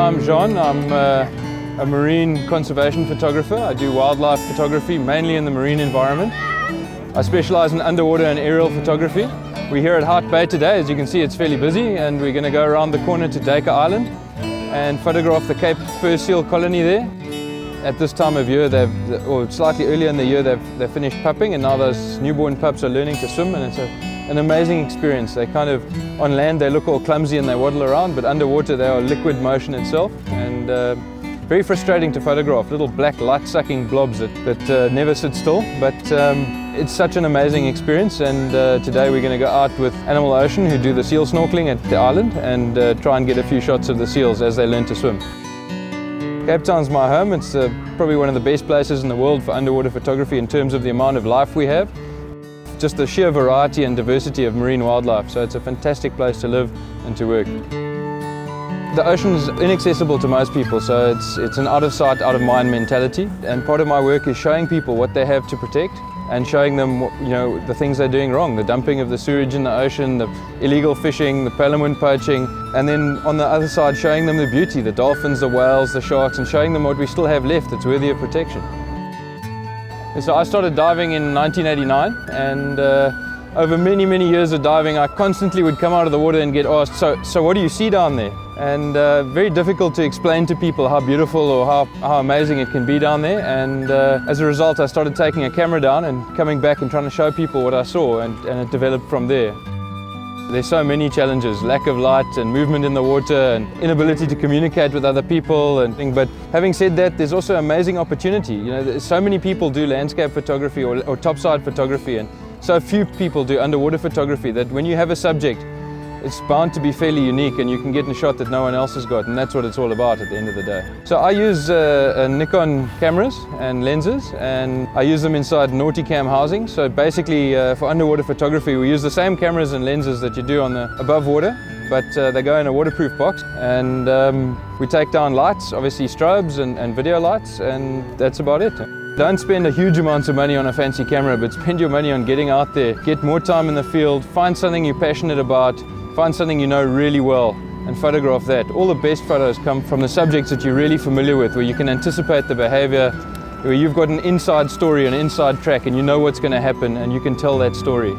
I'm Jean. I'm a marine conservation photographer. I do wildlife photography, mainly in the marine environment. I specialize in underwater and aerial photography. We're here at Hart Bay today. As you can see, it's fairly busy, and we're going to go around the corner to Dacre Island and photograph the Cape fur seal colony there. At this time of year, or slightly earlier in the year, they've finished pupping, and now those newborn pups are learning to swim, and it's an amazing experience. They kind of, on land they look all clumsy and they waddle around, but underwater they are liquid motion itself, and very frustrating to photograph, little black light-sucking blobs that never sit still, but it's such an amazing experience. And today we're going to go out with Animal Ocean, who do the seal snorkeling at the island, and try and get a few shots of the seals as they learn to swim. Cape Town's my home. It's probably one of the best places in the world for underwater photography in terms of the amount of life we have. Just the sheer variety and diversity of marine wildlife, so it's a fantastic place to live and to work. The ocean is inaccessible to most people, so it's an out of sight, out of mind mentality, and part of my work is showing people what they have to protect and showing them, the things they're doing wrong, the dumping of the sewage in the ocean, the illegal fishing, the palamute poaching, and then on the other side showing them the beauty, the dolphins, the whales, the sharks, and showing them what we still have left that's worthy of protection. So I started diving in 1989, and over many, many years of diving, I constantly would come out of the water and get asked, so what do you see down there? And very difficult to explain to people how beautiful or how amazing it can be down there. And as a result, I started taking a camera down and coming back and trying to show people what I saw, and it developed from there. There's so many challenges, lack of light and movement in the water and inability to communicate with other people but having said that, there's also amazing opportunity. So many people do landscape photography or topside photography, and so few people do underwater photography, that when you have a subject, it's bound to be fairly unique and you can get in a shot that no one else has got, and that's what it's all about at the end of the day. So I use Nikon cameras and lenses, and I use them inside Nauticam housing. So basically for underwater photography we use the same cameras and lenses that you do on the above water, but they go in a waterproof box, and we take down lights, obviously strobes and video lights, and that's about it. Don't spend a huge amounts of money on a fancy camera, but spend your money on getting out there, get more time in the field, find something you're passionate about, find something you know really well, and photograph that. All the best photos come from the subjects that you're really familiar with, where you can anticipate the behavior, where you've got an inside story, an inside track, and you know what's going to happen, and you can tell that story.